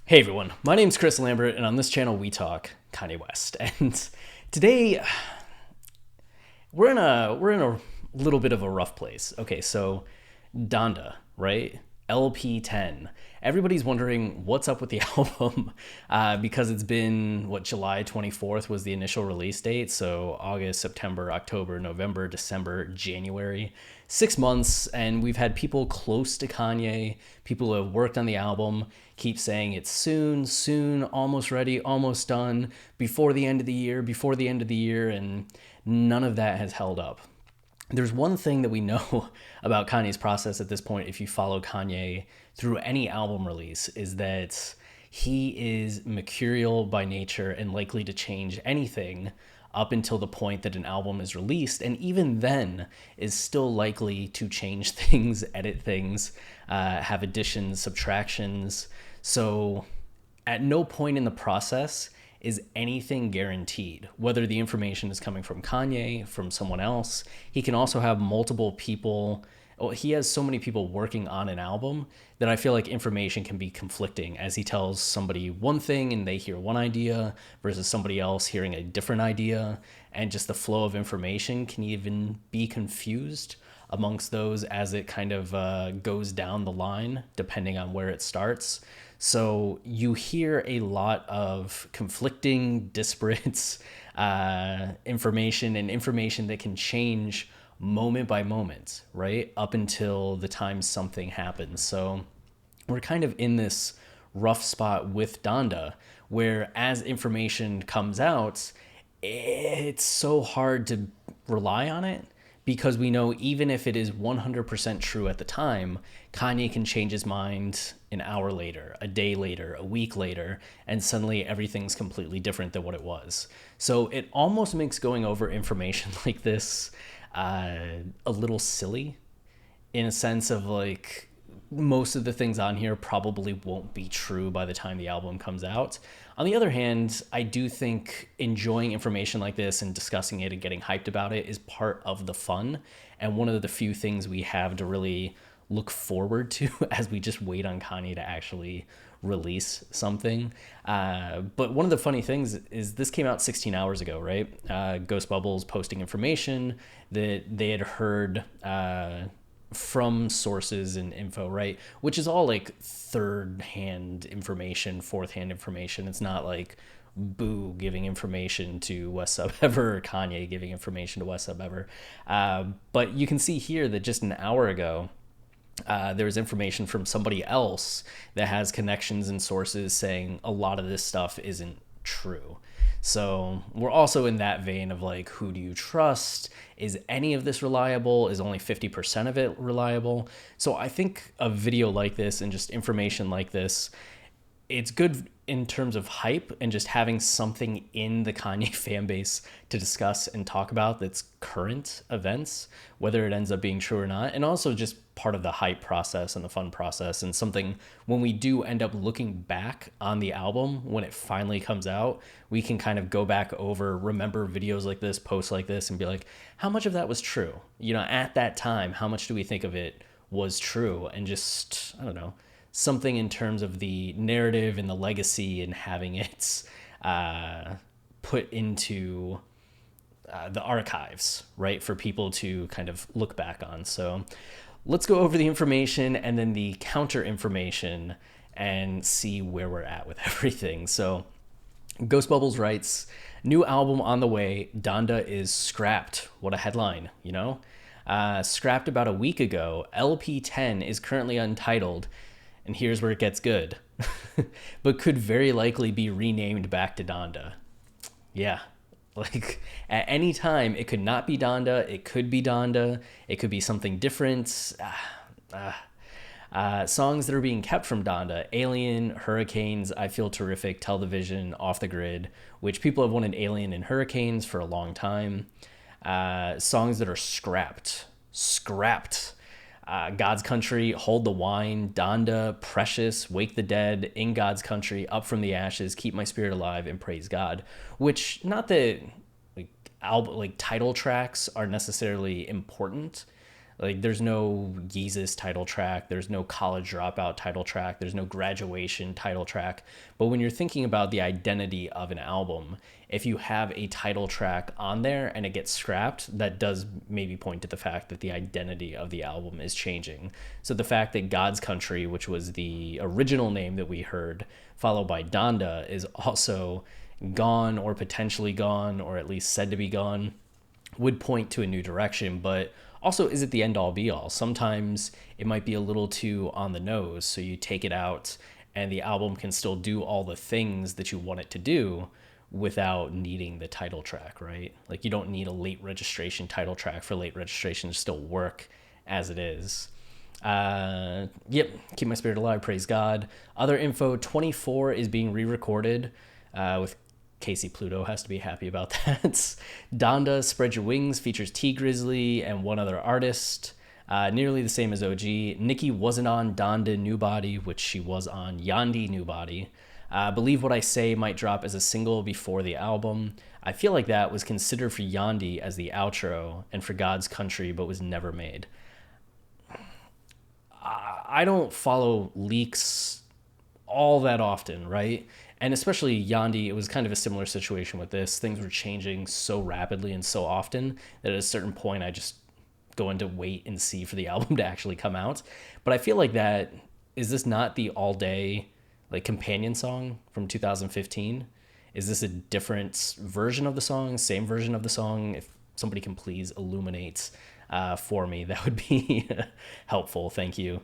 Hey everyone, my name's Chris Lambert, and on this channel we talk Kanye West. And today we're in a little bit of a rough place. Okay, so Donda, right? LP10. Everybody's wondering what's up with the album because it's been July 24th was the initial release date. So August, September, October, November, December, January, 6 months, and we've had people close to Kanye, people who have worked on the album, keep saying it's soon, soon, almost ready, almost done, before the end of the year, before the end of the year, and none of that has held up. There's one thing that we know about Kanye's process at this point, if you follow Kanye through any album release, is that he is mercurial by nature and likely to change anything up until the point that an album is released. And even then is still likely to change things, edit things, have additions, subtractions. So at no point in the process is anything guaranteed, whether the information is coming from Kanye, from someone else. He can also have multiple people. Well, he has so many people working on an album that I feel like information can be conflicting as he tells somebody one thing and they hear one idea versus somebody else hearing a different idea. And just the flow of information can even be confused amongst those as it kind of goes down the line, depending on where it starts. So you hear a lot of conflicting, disparate information and information that can change moment by moment, right? Up until the time something happens. So we're kind of in this rough spot with Donda, where as information comes out, it's so hard to rely on it because we know even if it is 100% true at the time, Kanye can change his mind an hour later, a day later, a week later, and suddenly everything's completely different than what it was. So it almost makes going over information like this a little silly in a sense of like most of the things on here probably won't be true by the time the album comes out. On the other hand, I do think enjoying information like this and discussing it and getting hyped about it is part of the fun and one of the few things we have to really look forward to as we just wait on Kanye to actually release something. But one of the funny things is this came out 16 hours ago, right? Ghost Bubbles posting information that they had heard from sources and info, right? Which is all like third hand information, fourth hand information. It's not like Boo giving information to West Sub Ever or Kanye giving information to West Sub Ever. But you can see here that just an hour ago, there was information from somebody else that has connections and sources saying a lot of this stuff isn't true. So we're also in that vein of like, who do you trust? Is any of this reliable? Is only 50% of it reliable? So I think a video like this and just information like this, it's good in terms of hype and just having something in the Kanye fan base to discuss and talk about that's current events, whether it ends up being true or not, and also just part of the hype process and the fun process, and something when we do end up looking back on the album when it finally comes out, we can kind of go back over, remember videos like this, posts like this, and be like, how much of that was true? You know, at that time, how much do we think of it was true? And just, I don't know, something in terms of the narrative and the legacy and having it put into the archives, right, for people to kind of look back on. So let's go over the information and then the counter information and see where we're at with everything. So Ghost Bubbles writes, new album on the way, Donda is scrapped. What a headline, you know? Scrapped about a week ago, LP10 is currently untitled, and here's where it gets good, but could very likely be renamed back to Donda. Yeah, like at any time, it could not be Donda, it could be Donda, it could be something different. Songs that are being kept from Donda: Alien, Hurricanes, I Feel Terrific, Television, Off the Grid, which people have wanted Alien and Hurricanes for a long time. Songs that are scrapped. God's Country, Hold the Wine, Donda, Precious, Wake the Dead, In God's Country, Up from the Ashes, Keep My Spirit Alive, and Praise God. Which, not that like title tracks are necessarily important, Like, there's no Yeezus title track, there's no college dropout title track, there's no graduation title track. But when you're thinking about the identity of an album, if you have a title track on there and it gets scrapped, that does maybe point to the fact that the identity of the album is changing. So the fact that God's Country, which was the original name that we heard, followed by Donda, is also gone or potentially gone, or at least said to be gone, would point to a new direction. But also, is it the end all be all? Sometimes it might be a little too on the nose, so you take it out and the album can still do all the things that you want it to do without needing the title track, right? Like, you don't need a late registration title track for late registration to still work as it is. Yep, Keep My Spirit Alive, praise God. Other info, 24 is being re-recorded with Casey Pluto, has to be happy about that. Donda, Spread Your Wings, features T Grizzly and one other artist. Nearly the same as OG. Nicki wasn't on Donda New Body, which she was on Yandhi New Body. Believe What I Say might drop as a single before the album. I feel like that was considered for Yandhi as the outro and for God's Country, but was never made. I don't follow leaks all that often, right? And especially Yandhi, it was kind of a similar situation with this. Things were changing so rapidly and so often that at a certain point I just going to wait and see for the album to actually come out. But I feel like that, is this not the All Day like companion song from 2015? Is this a different version of the song, same version of the song? If somebody can please illuminate for me, that would be helpful. Thank you.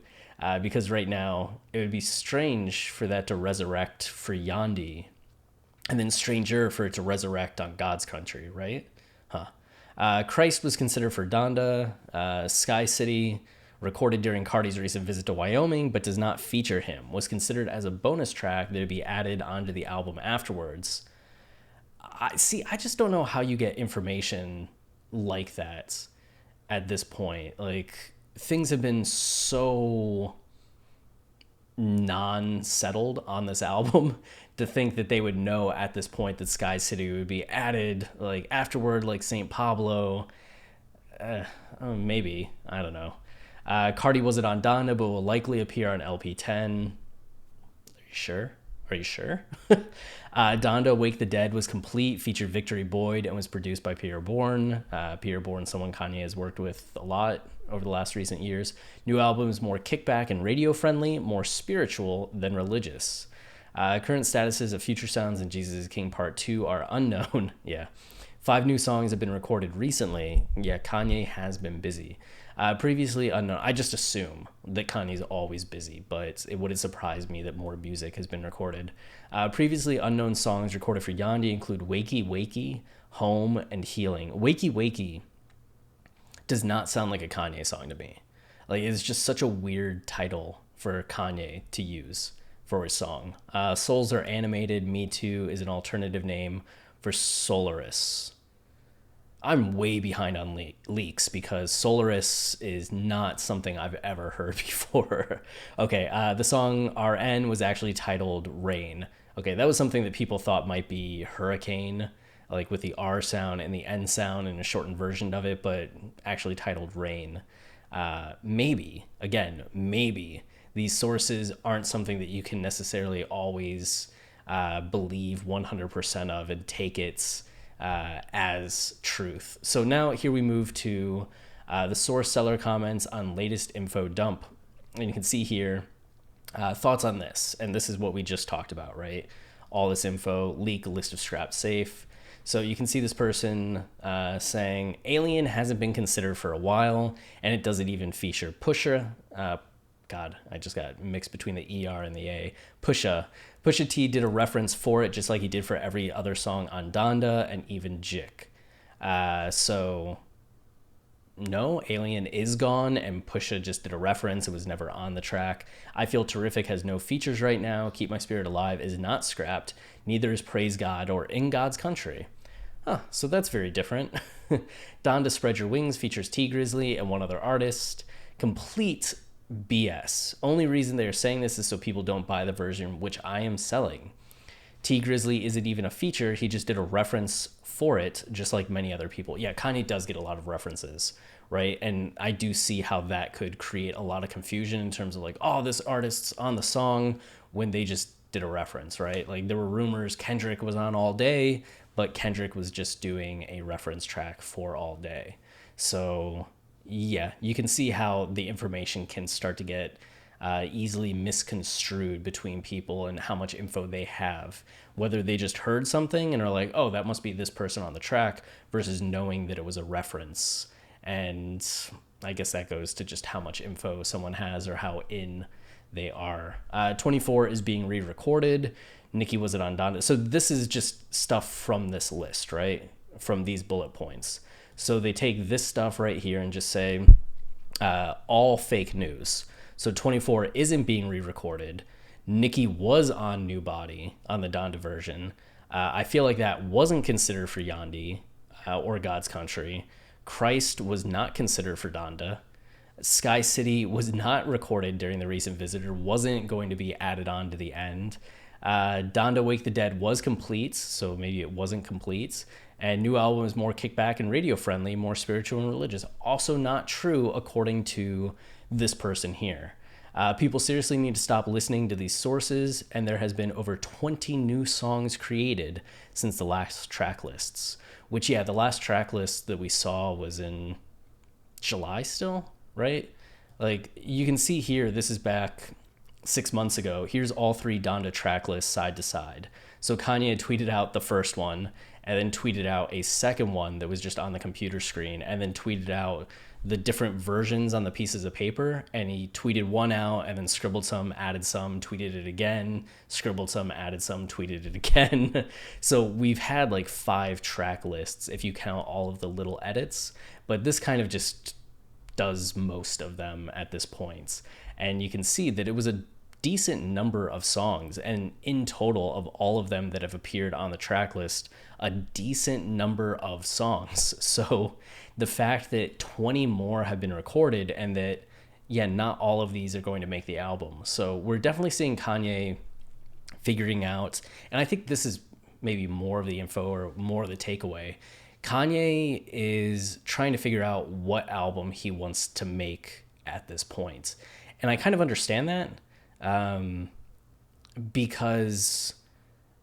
Because right now it would be strange for that to resurrect for Yandhi, and then stranger for it to resurrect on God's Country, right? Christ was considered for Donda. Sky City, recorded during Cardi's recent visit to Wyoming, but does not feature him, was considered as a bonus track that would be added onto the album afterwards. I just don't know how you get information like that at this point. Like, things have been so non-settled on this album to think that they would know at this point that Sky City would be added like afterward, like St. Pablo. Maybe, I don't know. Cardi wasn't on Donda, but will likely appear on LP10. Are you sure? Donda Wake the Dead was complete, featured Victory Boyd, and was produced by Peter Bourne. Peter Bourne, someone Kanye has worked with a lot over the last recent years. New album is more kickback and radio friendly, more spiritual than religious. Current statuses of Future Sounds and Jesus is King Part 2 are unknown. Yeah. 5 new songs have been recorded recently. Yeah, Kanye has been busy. Previously unknown. I just assume that Kanye's always busy, but it wouldn't surprise me that more music has been recorded. Previously unknown songs recorded for Yandhi include Wakey Wakey, Home, and Healing. Wakey Wakey does not sound like a Kanye song to me. Like, it's just such a weird title for Kanye to use for his song. Souls Are Animated, Me Too is an alternative name for Solaris. I'm way behind on leaks because Solaris is not something I've ever heard before. Okay, the song RN was actually titled Rain. Okay, that was something that people thought might be Hurricane, like with the R sound and the N sound and a shortened version of it, but actually titled Rain. Maybe these sources aren't something that you can necessarily always believe 100% of and take it as truth. So now here we move to the source seller comments on latest info dump. And you can see here thoughts on this. And this is what we just talked about, right? All this info, leak, list of scrap safe. So you can see this person saying Alien hasn't been considered for a while, and it doesn't even feature Pusha. God, I just got mixed between the ER and the A. Pusha T did a reference for it just like he did for every other song on Donda and even Jik. So no, Alien is gone, and Pusha just did a reference. It was never on the track. I Feel Terrific has no features right now. Keep My Spirit Alive is not scrapped. Neither is Praise God or In God's Country. So that's very different. Donda Spread Your Wings features T Grizzly and one other artist. Complete BS. Only reason they're saying this is so people don't buy the version which I am selling. T Grizzly isn't even a feature. He just did a reference for it, just like many other people. Yeah, Kanye does get a lot of references, right? And I do see how that could create a lot of confusion in terms of like, oh, this artist's on the song when they just did a reference, right? Like there were rumors Kendrick was on All Day, but Kendrick was just doing a reference track for All Day. So yeah, you can see how the information can start to get easily misconstrued between people and how much info they have. Whether they just heard something and are like, oh, that must be this person on the track, versus knowing that it was a reference. And I guess that goes to just how much info someone has or how in they are. 24 is being re-recorded. Nicki was it on Donda. So this is just stuff from this list, right? From these bullet points. So they take this stuff right here and just say all fake news. So 24 isn't being re-recorded. Nicki was on New Body on the Donda version. I feel like that wasn't considered for Yandi or God's Country. Christ was not considered for Donda. Sky City was not recorded during the recent Visitor, wasn't going to be added on to the end. Donda Wake the Dead was complete, so maybe it wasn't complete. And new album is more kickback and radio friendly, more spiritual and religious. Also not true according to this person here. People seriously need to stop listening to these sources, and there has been over 20 new songs created since the last track lists. Which, yeah, the last track list that we saw was in July still, right? Like, you can see here, this is back 6 months ago. Here's all 3 Donda track lists side to side. So Kanye had tweeted out the first one, and then tweeted out a second one that was just on the computer screen, and then tweeted out the different versions on the pieces of paper, and he tweeted one out and then scribbled some, added some, tweeted it again, scribbled some, added some, tweeted it again. So we've had like 5 track lists if you count all of the little edits, but this kind of just does most of them at this point. And you can see that it was a decent number of songs, and in total of all of them that have appeared on the track list, a decent number of songs. So the fact that 20 more have been recorded, and that, yeah, not all of these are going to make the album. So we're definitely seeing Kanye figuring out, and I think this is maybe more of the info or more of the takeaway. Kanye is trying to figure out what album he wants to make at this point. And I kind of understand that, because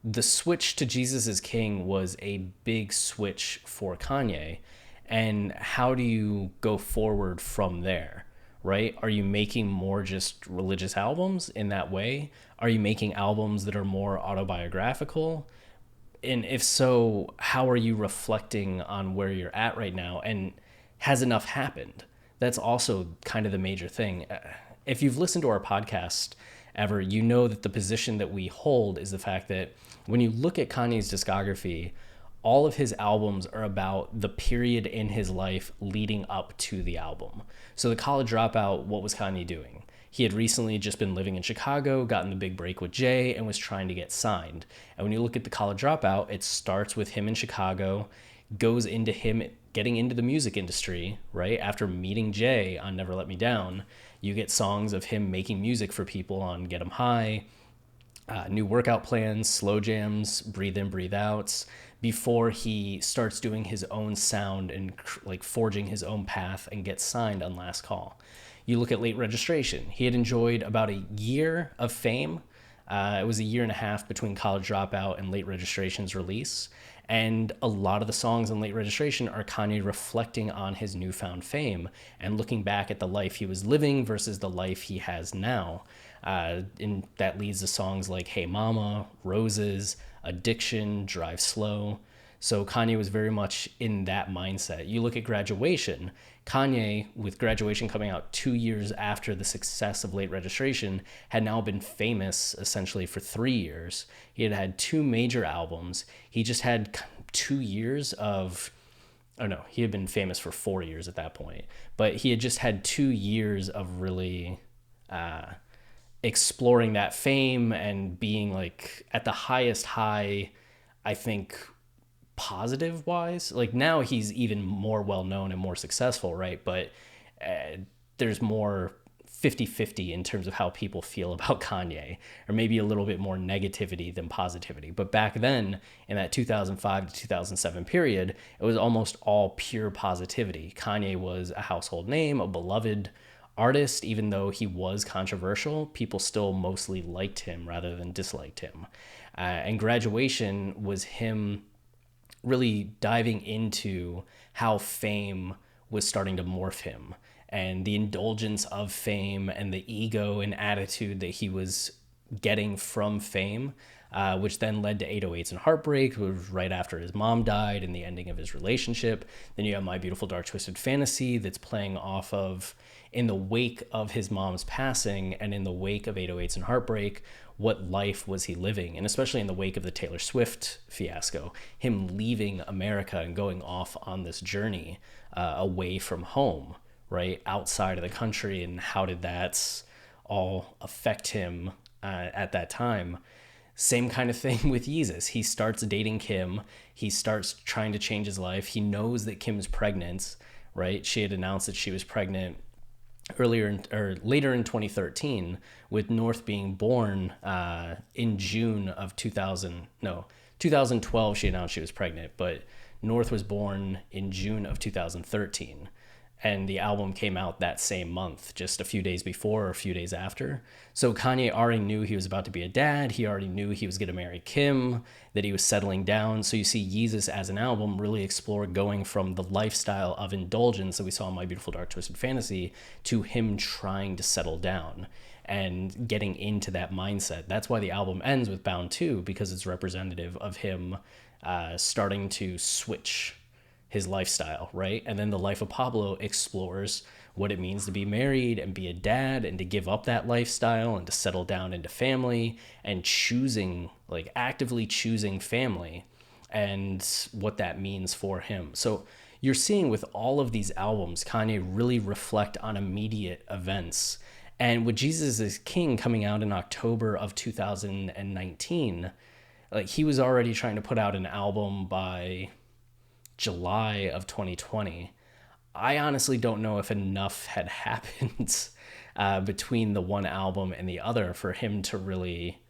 the switch to Jesus is King was a big switch for Kanye. And how do you go forward from there, right? Are you making more just religious albums in that way? Are you making albums that are more autobiographical? And if so, how are you reflecting on where you're at right now? And has enough happened? That's also kind of the major thing. If you've listened to our podcast ever, you know that the position that we hold is the fact that when you look at Kanye's discography, all of his albums are about the period in his life leading up to the album. So the College Dropout, what was Kanye doing? He had recently just been living in Chicago, gotten the big break with Jay, and was trying to get signed. And when you look at the College Dropout, it starts with him in Chicago, goes into him getting into the music industry, right? After meeting Jay on Never Let Me Down, you get songs of him making music for people on Get 'Em High, new workout plans, slow jams, breathe in, breathe outs, before he starts doing his own sound and like forging his own path and gets signed on Last Call. You look at Late Registration. He had enjoyed about a year of fame. It was a year and a half between College Dropout and Late Registration's release. And a lot of the songs on Late Registration are Kanye reflecting on his newfound fame and looking back at the life he was living versus the life he has now. And that leads to songs like Hey Mama, Roses, Addiction, Drive Slow. So Kanye was very much in that mindset. You look at Graduation. Kanye, with Graduation coming out 2 years after the success of Late Registration, had now been famous essentially for 3 years. He had had 2 major albums. He just had 2 years of, oh no, he had been famous for 4 years at that point. But he had just had 2 years of really exploring that fame and being like at the highest high, I think, positive wise. Like now he's even more well known and more successful, right? But there's more 50-50 in terms of how people feel about Kanye, or maybe a little bit more negativity than positivity. But back then, in that 2005 to 2007 period, it was almost all pure positivity. Kanye was a household name, a beloved artist. Even though he was controversial, people still mostly liked him rather than disliked him. And Graduation was him really diving into how fame was starting to morph him, and the indulgence of fame and the ego and attitude that he was getting from fame, which then led to 808s and Heartbreak, which was right after his mom died and the ending of his relationship. Then you have My Beautiful Dark Twisted Fantasy that's playing off of, in the wake of his mom's passing and in the wake of 808s and Heartbreak, what life was he living? And especially in the wake of the Taylor Swift fiasco, him leaving America and going off on this journey away from home, right, outside of the country, and how did that all affect him at that time? Same kind of thing with Yeezus. He starts dating Kim. He starts trying to change his life. He knows that Kim's pregnant, right? She had announced that she was pregnant later in 2013, with North being born in June of 2012. She announced she was pregnant, but North was born in June of 2013. And the album came out that same month, just a few days before or a few days after. So Kanye already knew he was about to be a dad. He already knew he was going to marry Kim, that he was settling down. So you see Yeezus as an album really explore going from the lifestyle of indulgence that we saw in My Beautiful Dark Twisted Fantasy to him trying to settle down and getting into that mindset. That's why the album ends with Bound 2, because it's representative of him starting to switch his lifestyle, right? And then The Life of Pablo explores what it means to be married and be a dad and to give up that lifestyle and to settle down into family and choosing, like actively choosing family, and what that means for him. So you're seeing with all of these albums, Kanye really reflect on immediate events. And with Jesus is King coming out in October of 2019, like he was already trying to put out an album by July of 2020. I honestly don't know if enough had happened between the one album and the other for him to really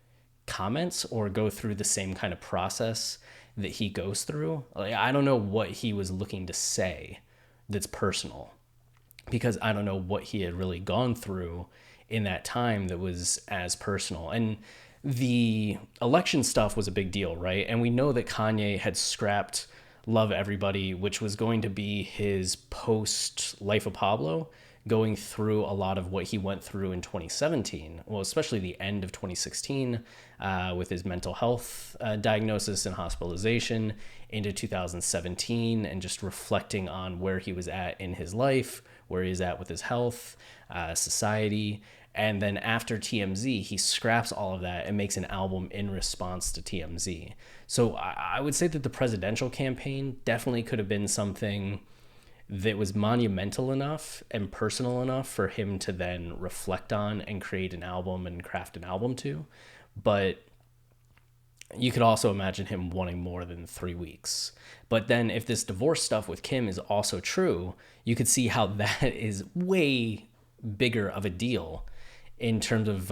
comment or go through the same kind of process that he goes through. Like, I don't know what he was looking to say that's personal, because I don't know what he had really gone through in that time that was as personal. And the election stuff was a big deal, right? And we know that Kanye had scrapped Love Everybody, which was going to be his post Life of Pablo, going through a lot of what he went through in 2017. Well, especially the end of 2016 with his mental health diagnosis and hospitalization, into 2017, and just reflecting on where he was at in his life, where he's at with his health, society. And then after TMZ, he scraps all of that and makes an album in response to TMZ. So I would say that the presidential campaign definitely could have been something that was monumental enough and personal enough for him to then reflect on and create an album and craft an album to. But you could also imagine him wanting more than 3 weeks. But then if this divorce stuff with Kim is also true, you could see how that is way bigger of a deal in terms of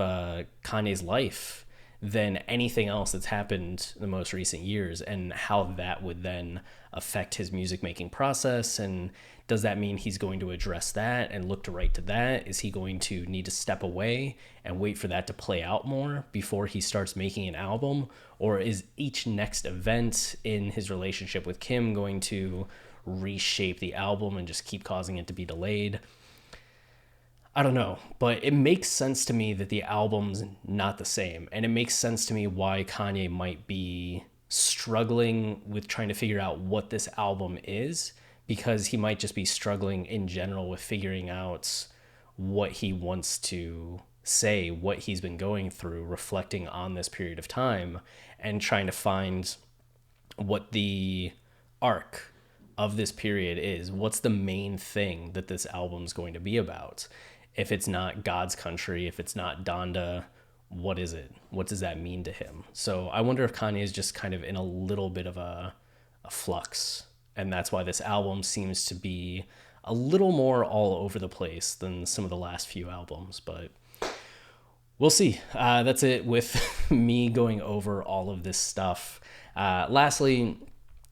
Kanye's life than anything else that's happened in the most recent years, and how that would then affect his music making process. And does that mean he's going to address that and look to write to that? Is he going to need to step away and wait for that to play out more before he starts making an album? Or is each next event in his relationship with Kim going to reshape the album and just keep causing it to be delayed? I don't know, but it makes sense to me that the album's not the same. And it makes sense to me why Kanye might be struggling with trying to figure out what this album is, because he might just be struggling in general with figuring out what he wants to say, what he's been going through, reflecting on this period of time, and trying to find what the arc of this period is. What's the main thing that this album's going to be about? If it's not God's country, if it's not Donda, what is it? What does that mean to him? So I wonder if Kanye is just kind of in a little bit of a flux. And that's why this album seems to be a little more all over the place than some of the last few albums, but we'll see. That's it with me going over all of this stuff. Lastly,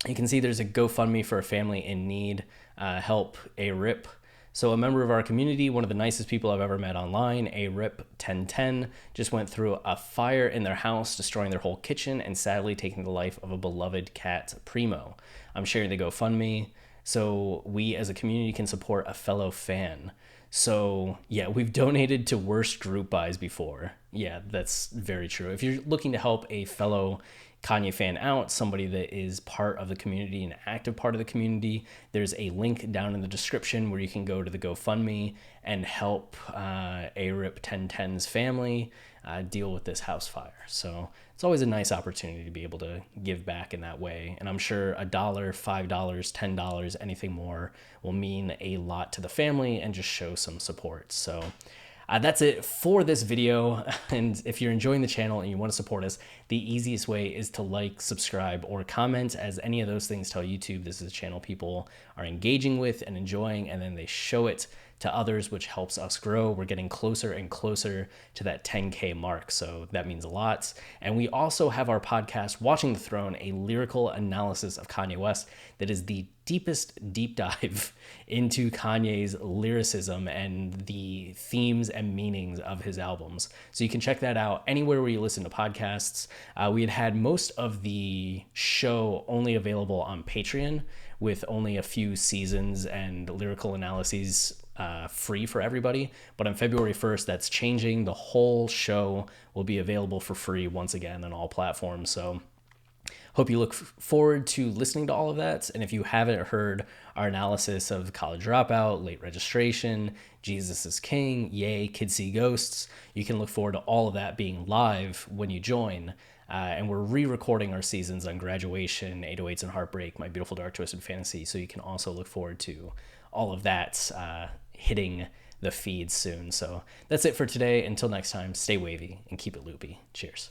you can see there's a GoFundMe for a family in need. Help a rip. So a member of our community, one of the nicest people I've ever met online, a rip 1010, just went through a fire in their house, destroying their whole kitchen and sadly taking the life of a beloved cat, Primo. I'm sharing the GoFundMe so we as a community can support a fellow fan. So yeah, we've donated to worst group buys before. Yeah, that's very true. If you're looking to help a fellow Kanye fan out, somebody that is part of the community, an active part of the community, there's a link down in the description where you can go to the GoFundMe and help ARIP 1010's family deal with this house fire. So it's always a nice opportunity to be able to give back in that way. And I'm sure $1, $5, $10, anything more will mean a lot to the family and just show some support. So that's it for this video. And if you're enjoying the channel and you want to support us, the easiest way is to like, subscribe, or comment, as any of those things tell YouTube this is a channel people are engaging with and enjoying, and then they show it to others, which helps us grow. We're getting closer and closer to that 10K mark, so that means a lot. And we also have our podcast, Watching the Throne, a lyrical analysis of Kanye West that is the deepest deep dive into Kanye's lyricism and the themes and meanings of his albums. So you can check that out anywhere where you listen to podcasts. We had most of the show only available on Patreon, with only a few seasons and lyrical analyses free for everybody. But on February 1st, that's changing. The whole show will be available for free once again on all platforms. So hope you look forward to listening to all of that. And if you haven't heard our analysis of College Dropout, Late Registration, Jesus is King, Yay, Kids See Ghosts, you can look forward to all of that being live when you join. And we're re-recording our seasons on Graduation, 808s and Heartbreak, My Beautiful Dark Twisted Fantasy. So you can also look forward to all of that hitting the feed soon. So that's it for today. Until next time, stay wavy and keep it loopy. Cheers.